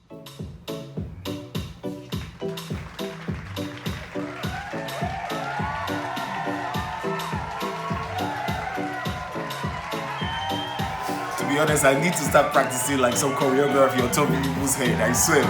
To be honest, I need to start practicing like some choreography on top of people's head, I swear.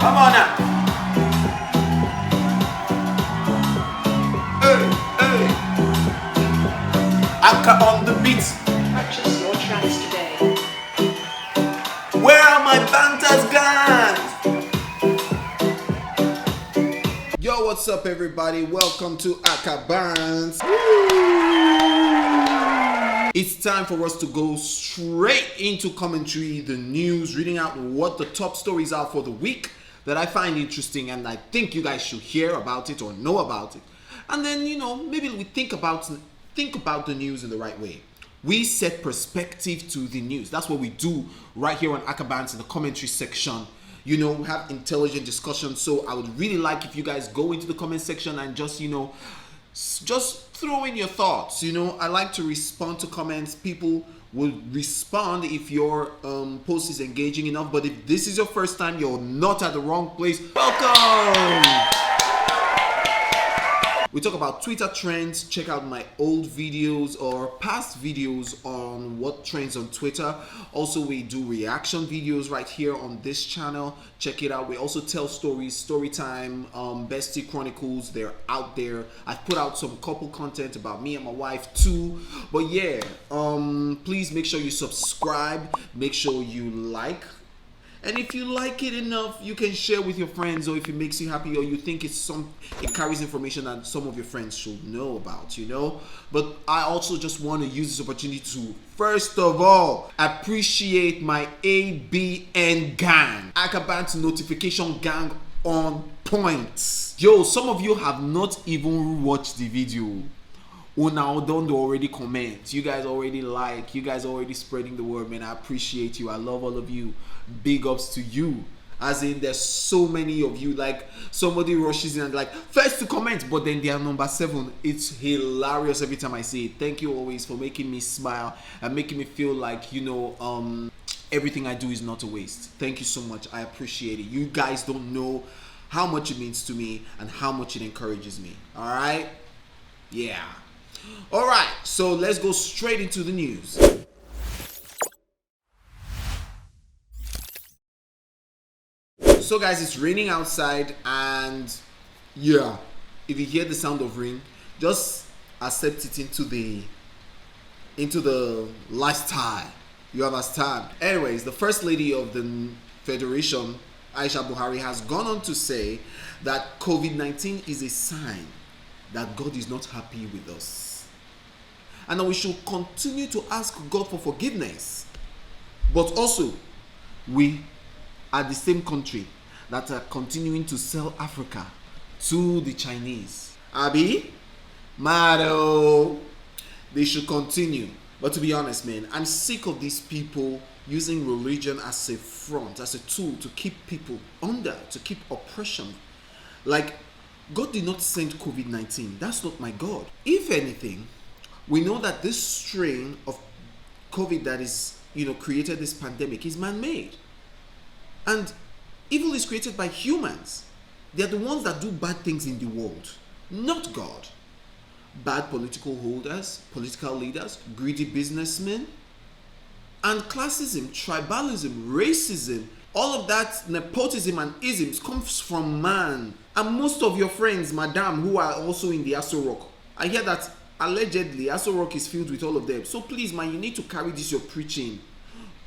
Come on now. Hey. Akah on the beat. Purchase your tracks today. Where are my Bants guys? Yo, what's up everybody? Welcome to Akah Bants. It's time for us to go straight into commentary, the news, reading out what the top stories are for the week that I find interesting and I think you guys should hear about it or know about it. And then, maybe we think about the news in the right way. We set perspective to the news. That's what we do right here on Akah Bants in the commentary section. We have intelligent discussion. So I would really like if you guys go into the comment section and just throw in your thoughts. I like to respond to comments. People will respond if your post is engaging enough. But if this is your first time, you're not at the wrong place. Welcome! We talk about Twitter trends. Check out my old videos or past videos on what trends on Twitter. Also, we do reaction videos right here on this channel. Check it out. We also tell stories, story time, bestie chronicles. They're out there. I've put out some couple content about me and my wife too. But yeah, please make sure you subscribe. Make sure you like. And if you like it enough, you can share with your friends, or if it makes you happy or you think it carries information that some of your friends should know about, But I also just want to use this opportunity to, first of all, appreciate my ABN gang. Akah Bants notification gang on point. Yo, some of you have not even watched the video. Now don't already comment. You guys already like. You guys already spreading the word, man. I appreciate you. I love all of you. Big ups to you. As in, there's so many of you. Like, somebody rushes in and like, first to comment, but then they are number 7. It's hilarious every time I see it. Thank you always for making me smile and making me feel like, everything I do is not a waste. Thank you so much. I appreciate it. You guys don't know how much it means to me and how much it encourages me. All right? Yeah. All right. So let's go straight into the news. So guys, it's raining outside, and yeah, if you hear the sound of rain, just accept it into the lifestyle. You understand? Anyways, the first lady of the Federation, Aisha Buhari, has gone on to say that COVID-19 is a sign that God is not happy with us, and that we should continue to ask God for forgiveness. But also, we are the same country that are continuing to sell Africa to the Chinese. Abi? Mado. They should continue. But to be honest, man, I'm sick of these people using religion as a front, as a tool to keep people under, to keep oppression. Like, God did not send COVID-19. That's not my God. If anything, we know that this strain of COVID that is, created this pandemic is man-made. And evil is created by humans. They're the ones that do bad things in the world, not God. Bad political holders, political leaders, greedy businessmen, and classism, tribalism, racism, all of that nepotism and isms comes from man. And most of your friends, madam, who are also in the Aso Rock, I hear that allegedly Aso Rock is filled with all of them. So please, man, you need to carry this your preaching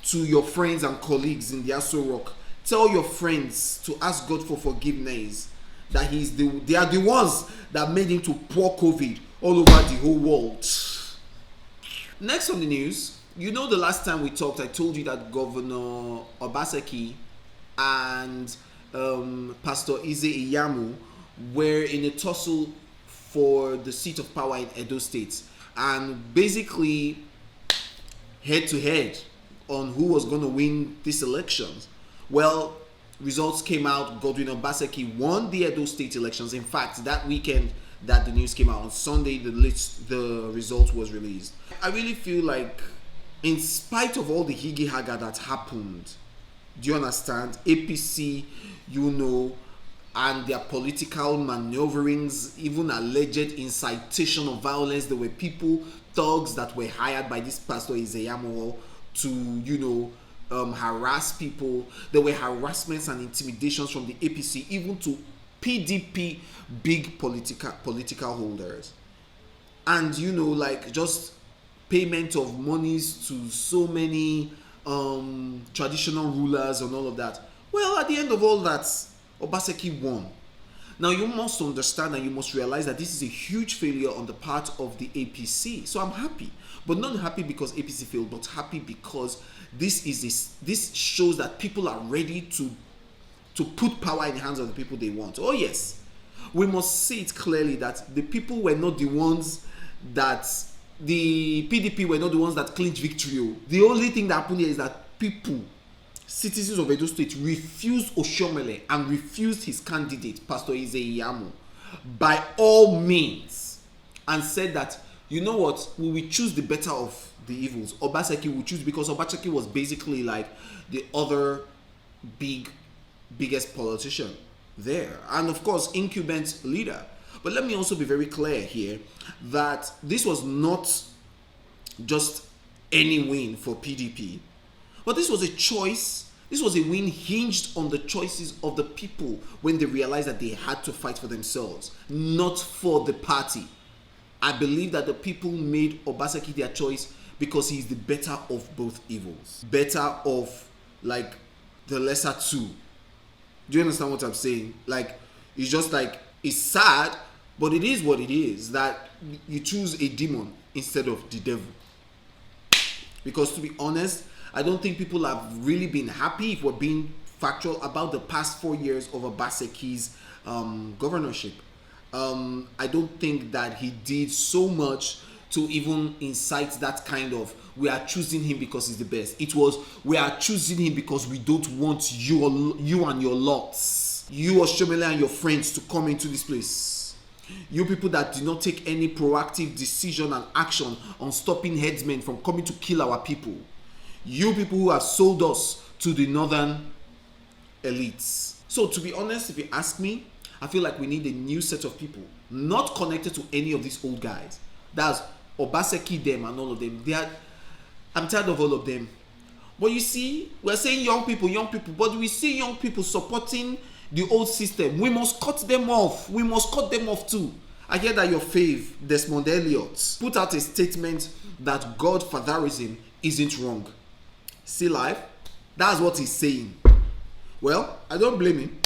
to your friends and colleagues in the Aso Rock. Tell your friends to ask God for forgiveness. That they are the ones that made him to pour COVID all over the whole world. Next on the news, you know, the last time we talked, I told you that Governor Obaseki and Pastor Ize Iyamu were in a tussle for the seat of power in Edo State, and basically head to head on who was going to win these elections. Well, results came out. Godwin Obaseki won the Edo State elections. In fact, that weekend that the news came out, on Sunday, the result was released. I really feel like, in spite of all the higi haga that happened, do you understand? APC, you know, and their political maneuverings, even alleged incitation of violence. There were people, thugs that were hired by this Pastor Izeyamo to, you know, harass people. There were harassments and intimidations from the APC, even to PDP big political holders. And, you know, like, just payment of monies to so many traditional rulers and all of that. Well, at the end of all that, Obaseki won. Now, you must understand and you must realize that this is a huge failure on the part of the APC. So I'm happy, but not happy because APC failed, but happy because this shows that people are ready to put power in the hands of the people they want. Oh yes, we must see it clearly that the people were not the ones that, the PDP were not the ones that clinched victory. The only thing that happened here is that people, citizens of Edo State, refused Oshiomhole and refused his candidate, Pastor Ize Iyamu, by all means, and said that, you know what, we will choose the better of the evils. Obaseki will choose, because Obaseki was basically like the other biggest politician there, and of course incumbent leader. But let me also be very clear here that this was not just any win for PDP, but this was a choice. This was a win hinged on the choices of the people when they realized that they had to fight for themselves, not for the party. I believe that the people made Obaseki their choice because he is the better of both evils, better of like the lesser two. Do you understand what I'm saying? Like, it's just like, it's sad, but it is what it is, that you choose a demon instead of the devil. Because to be honest, I don't think people have really been happy, if we're being factual, about the past 4 years of Obaseki's governorship. I don't think that he did so much to even incite that kind of, we are choosing him because he's the best. It was, we are choosing him because we don't want you and your lots, you Oshiomhole and your friends, to come into this place. You people that did not take any proactive decision and action on stopping headsmen from coming to kill our people. You people who have sold us to the northern elites. So to be honest, if you ask me, I feel like we need a new set of people, not connected to any of these old guys. That's Obaseki, them, and all of them. I'm tired of all of them. But you see, we're saying young people, but we see young people supporting the old system. We must cut them off. We must cut them off too. I hear that your fave, Desmond Elliott, put out a statement that Godfatherism isn't wrong. See life? That's what he's saying. Well, I don't blame him.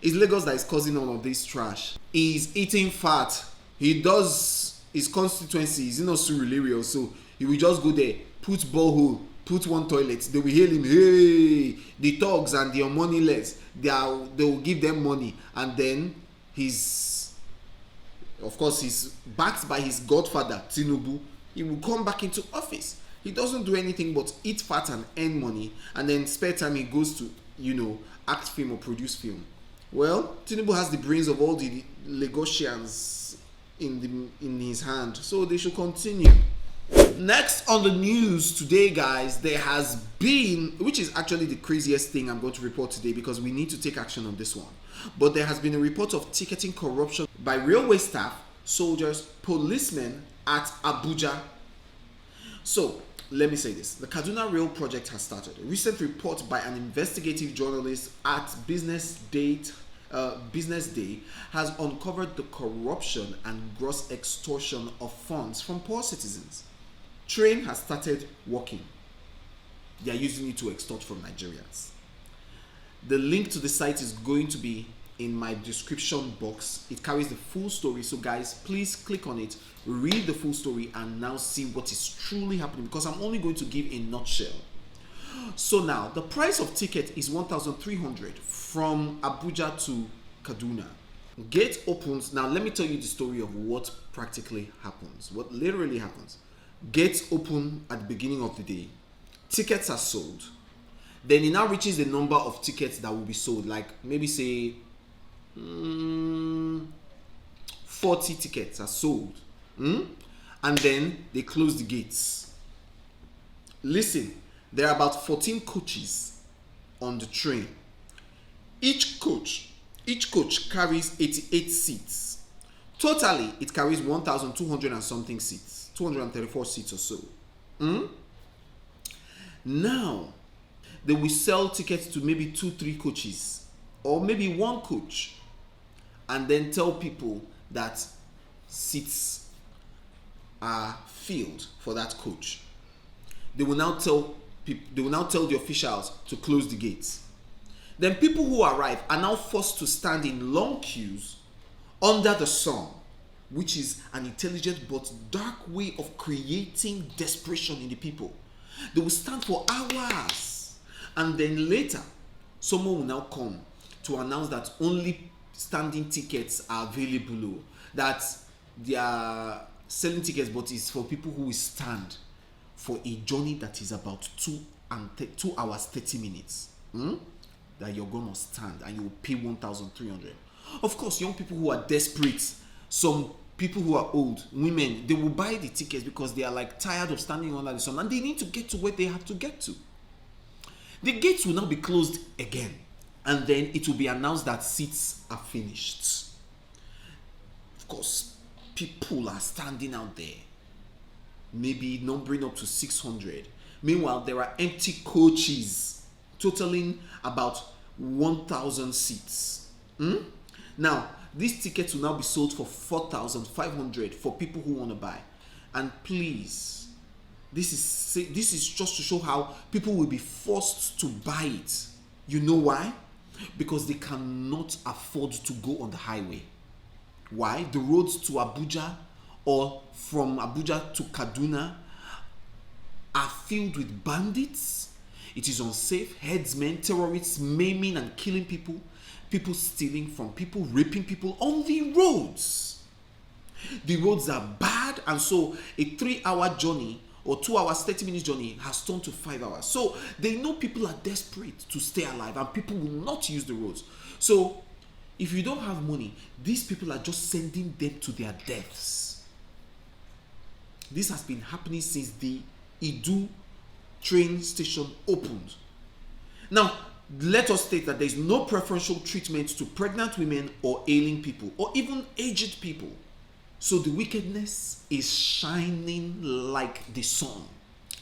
It's Lagos that is causing all of this trash. He's eating fat. He does his constituency. He's not Surulere, so he will just go there, put borehole, put one toilet. They will hail him. Hey, the thugs and the moneyless, they will give them money, and then he's backed by his godfather Tinubu. He will come back into office. He doesn't do anything but eat fat and earn money, and then spare time he goes to, act film or produce film. Well, Tinubu has the brains of all the Lagosians in his hand, so they should continue. Next on the news today, guys, there has been, which is actually the craziest thing I'm going to report today, because we need to take action on this one. But there has been a report of ticketing corruption by railway staff, soldiers, policemen at Abuja. So, let me say this. The Kaduna Rail project has started. A recent report by an investigative journalist at Business Day has uncovered the corruption and gross extortion of funds from poor citizens. Train has started working. They are using it to extort from Nigerians. The link to the site is going to be in my description box. It carries the full story. So guys, please click on it, read the full story, and now see what is truly happening, because I'm only going to give a nutshell. So now, the price of ticket is 1,300 from Abuja to Kaduna. Gate opens. Now, let me tell you the story of what practically happens, what literally happens. Gates open at the beginning of the day. Tickets are sold. Then it now reaches the number of tickets that will be sold, like maybe say 40 tickets are sold. And then they close the gates. Listen, there are about 14 coaches on the train. Each coach carries 88 seats. Totally, it carries 1,200 and something seats, 234 seats or so. Now, they will sell tickets to maybe 2-3 coaches, or maybe one coach, and then tell people that seats are filled for that coach. They will now tell the officials to close the gates. Then people who arrive are now forced to stand in long queues under the sun, which is an intelligent but dark way of creating desperation in the people. They will stand for hours, and then later someone will now come to announce that only standing tickets are available, that they are selling tickets, but it's for people who will stand for a journey that is about 2 hours 30 minutes. That you're gonna stand and you will pay 1,300. Of course, young people who are desperate, some people who are old, women, they will buy the tickets because they are like tired of standing under the sun and they need to get to where they have to get to. The gates will now be closed again, and then it will be announced that seats are finished. Of course, people are standing out there, maybe numbering up to 600. Meanwhile, there are empty coaches totaling about 1,000 seats. Now, these tickets will now be sold for 4,500 for people who want to buy. And please, this is just to show how people will be forced to buy it. You know why? Because they cannot afford to go on the highway. Why? The roads to Abuja or from Abuja to Kaduna are filled with bandits. It is unsafe, headsmen, terrorists maiming and killing people, people stealing from people, raping people on the roads. The roads are bad, and so a 3-hour journey or 2 hours, 30 minutes journey has turned to 5 hours. So they know people are desperate to stay alive and people will not use the roads. So if you don't have money, these people are just sending them to their deaths. This has been happening since the Idu train station opened. Now, let us state that there is no preferential treatment to pregnant women or ailing people or even aged people. So the wickedness is shining like the sun.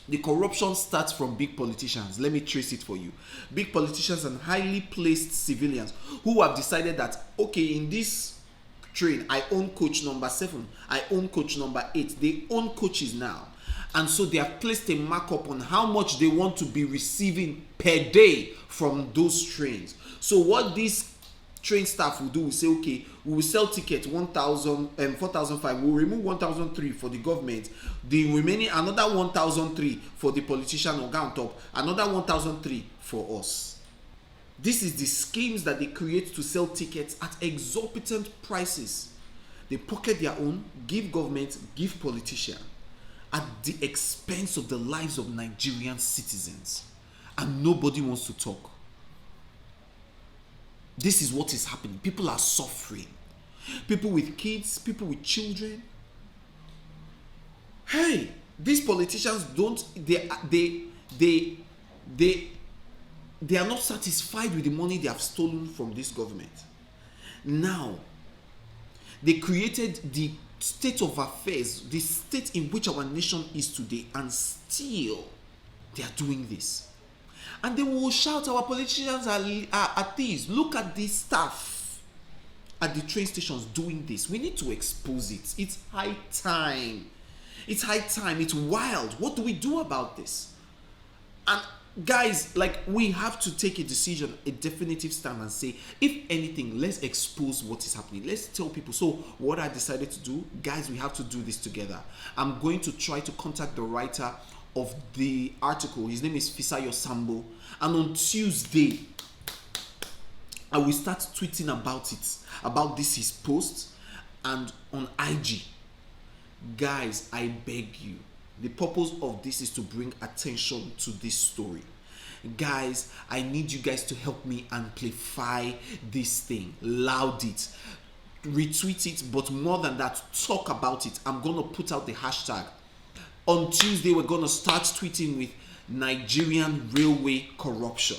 The corruption starts from big politicians. Let me trace it for you. Big politicians and highly placed civilians who have decided that, okay, in this train, I own coach number 7, I own coach number 8. They own coaches now. And so they have placed a markup on how much they want to be receiving per day from those trains. So what these train staff will do will say, okay, we will sell tickets 4,005. We'll remove 1,003 for the government. The remaining another 1,003 for the politician or on top. Another 1,003 for us. This is the schemes that they create to sell tickets at exorbitant prices. They pocket their own, give government, give politician, at the expense of the lives of Nigerian citizens. And nobody wants to talk. This is what is happening. People are suffering. People with kids, people with children. Hey, these politicians they are not satisfied with the money they have stolen from this government. Now, they created the state of affairs, the state in which our nation is today, and still they are doing this. And then we will shout our politicians are thieves. Look at this staff at the train stations doing this. We need to expose it. It's high time. It's high time. It's wild. What do we do about this? And guys, like, we have to take a decision, a definitive stand, and say, if anything, let's expose what is happening. Let's tell people. So what I decided to do, guys, we have to do this together. I'm going to try to contact the writer of the article. His name is Fisayo Sambo, and on Tuesday I will start tweeting about it, about this his post, and on IG. Guys, I beg you, the purpose of this is to bring attention to this story. Guys, I need you guys to help me amplify this thing, loud it, retweet it, but more than that, talk about it. I'm gonna put out the hashtag. On Tuesday, we're gonna start tweeting with Nigerian railway corruption.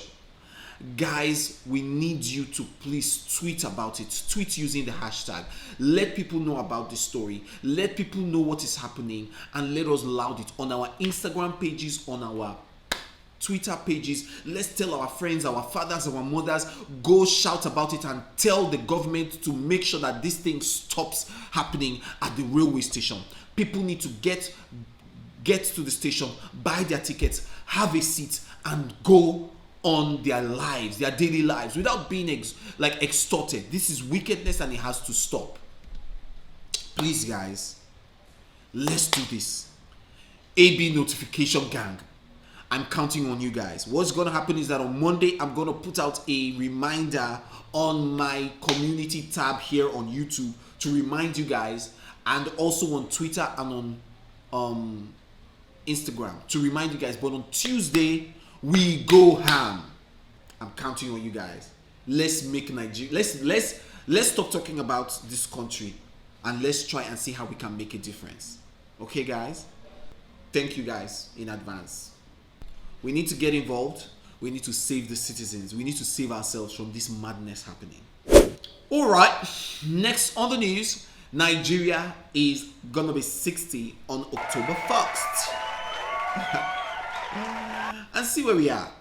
Guys, we need you to please tweet about it. Tweet using the hashtag. Let people know about the story. Let people know what is happening, and let us loud it on our Instagram pages, on our Twitter pages. Let's tell our friends, our fathers, our mothers. Go shout about it and tell the government to make sure that this thing stops happening at the railway station. People need to get to the station, buy their tickets, have a seat, and go on their lives, their daily lives, without being extorted. This is wickedness, and it has to stop. Please, guys, let's do this. AB notification gang, I'm counting on you guys. What's going to happen is that on Monday, I'm going to put out a reminder on my community tab here on YouTube to remind you guys, and also on Twitter and on Instagram to remind you guys. But on Tuesday, we go ham. I'm counting on you guys. Let's make Nigeria. Let's stop talking about this country, and let's try and see how we can make a difference. Okay, guys? Thank you guys in advance. We need to get involved. We need to save the citizens. We need to save ourselves from this madness happening. All right. Next on the news, Nigeria is gonna be 60 on October 1st. And see where we are.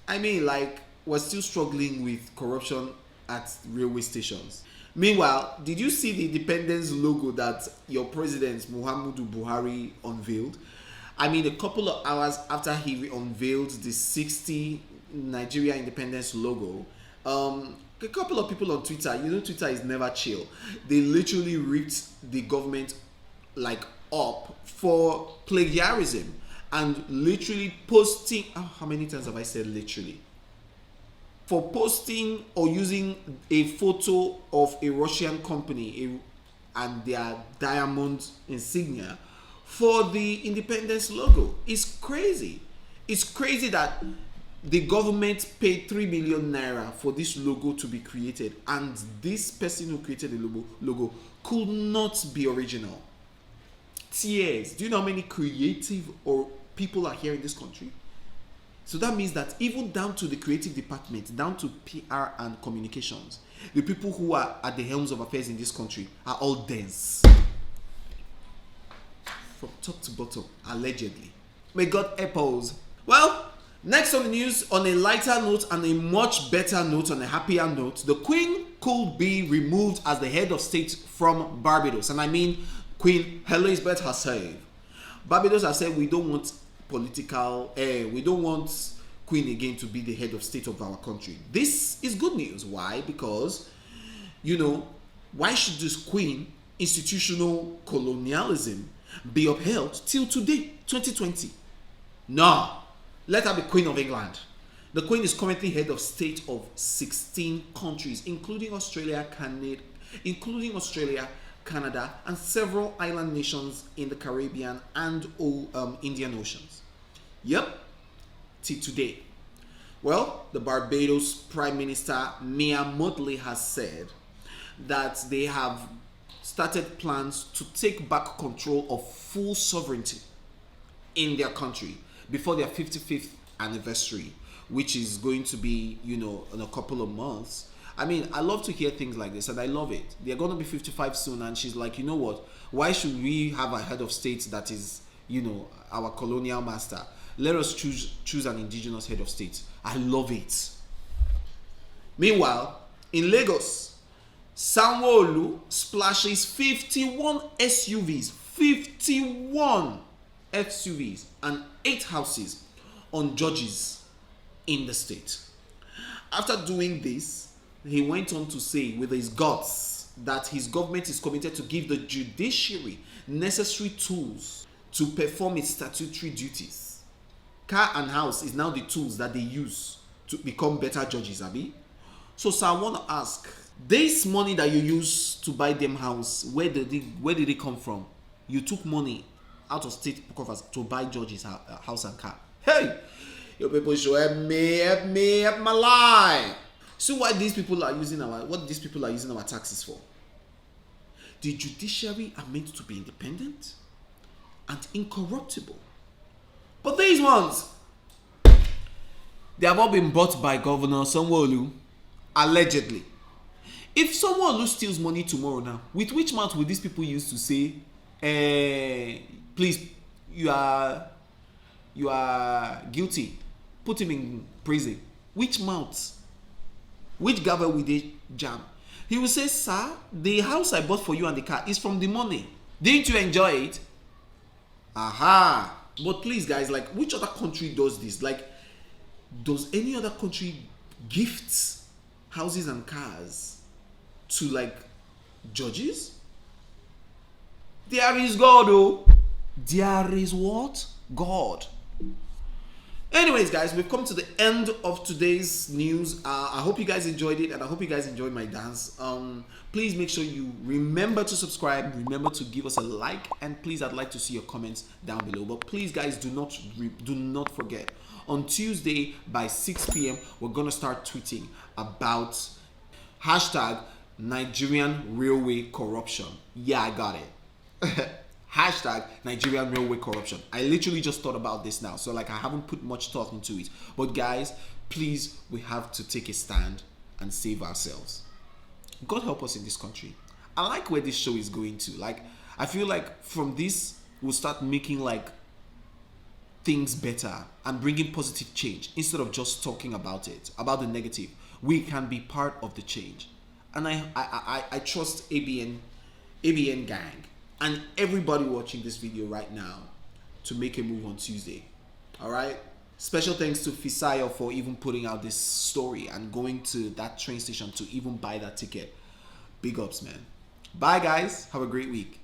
I mean, like, we're still struggling with corruption at railway stations. Meanwhile, did you see the independence logo that your president Muhammadu Buhari unveiled? I mean, a couple of hours after he unveiled the 60 Nigeria independence logo, a couple of people on Twitter, you know, Twitter is never chill. They literally ripped the government up for plagiarism. And literally posting, how many times have I said literally? For posting or using a photo of a Russian company and their diamond insignia for the independence logo. It's crazy. It's crazy that the government paid 3 million naira for this logo to be created, and this person who created the logo could not be original. Tears. Do you know how many creative or people are here in this country? So that means that even down to the creative department, down to PR and communications, the people who are at the helms of affairs in this country are all dense. From top to bottom, allegedly. May God help us. Well, next on the news, on a lighter note and a much better note, on a happier note, the Queen could be removed as the head of state from Barbados. And I mean Queen Elizabeth herself. Barbados has said, we don't want we don't want Queen again to be the head of state of our country. This is good news. Why? Because, you know, why should this Queen institutional colonialism be upheld till today, 2020? No, let her be Queen of England. The Queen is currently head of state of 16 countries, including Australia, Canada, and several island nations in the Caribbean and Indian Oceans. Yep, till today. Well, the Barbados Prime Minister Mia Mottley has said that they have started plans to take back control of full sovereignty in their country before their 55th anniversary, which is going to be, you know, in a couple of months. I mean, I love to hear things like this, and I love it. They're going to be 55 soon, and she's like, you know what? Why should we have a head of state that is, you know, our colonial master? Let us choose an indigenous head of state. I love it. Meanwhile, in Lagos, Sanwo-Olu splashes 51 SUVs, 51 SUVs, and 8 houses on judges in the state. After doing this, he went on to say with his guts that his government is committed to give the judiciary necessary tools to perform its statutory duties. Car and house is now the tools that they use to become better judges, Abi. So sir, I want to ask, this money that you use to buy them house, where did it come from? You took money out of state coffers to buy judges house and car. Hey, your people should help my life. See what these people are using our taxes for. The judiciary are meant to be independent and incorruptible. But these ones, they have all been bought by Governor Sanwo-Olu, allegedly. If Sanwo-Olu steals money tomorrow now, with which mouth will these people use to say, please, you are guilty, put him in prison? Which mouth? Which gavel will they jam? He will say, sir, the house I bought for you and the car is from the money. Didn't you enjoy it? Aha. But please, guys, like, which other country does this? Like, does any other country gift houses and cars to, like, judges? There is God, oh. There is what? God. Anyways, guys, we've come to the end of today's news. I hope you guys enjoyed it, and I hope you guys enjoyed my dance. Please make sure you remember to subscribe, remember to give us a like, and please, I'd like to see your comments down below. But please, guys, do not forget, on Tuesday by 6 p.m. we're gonna start tweeting about hashtag Nigerian railway corruption. Yeah, I got it. Hashtag Nigerian railway corruption. I literally just thought about this now, so like I haven't put much thought into it. But guys, please, we have to take a stand and save ourselves. God help us in this country. I like where this show is going to. Like, I feel like from this we'll start making like things better and bringing positive change instead of just talking about it, about the negative. We can be part of the change, and I trust ABN gang and everybody watching this video right now to make a move on Tuesday. All right. Special thanks to Fisayo for even putting out this story and going to that train station to even buy that ticket. Big ups, man. Bye, guys. Have a great week.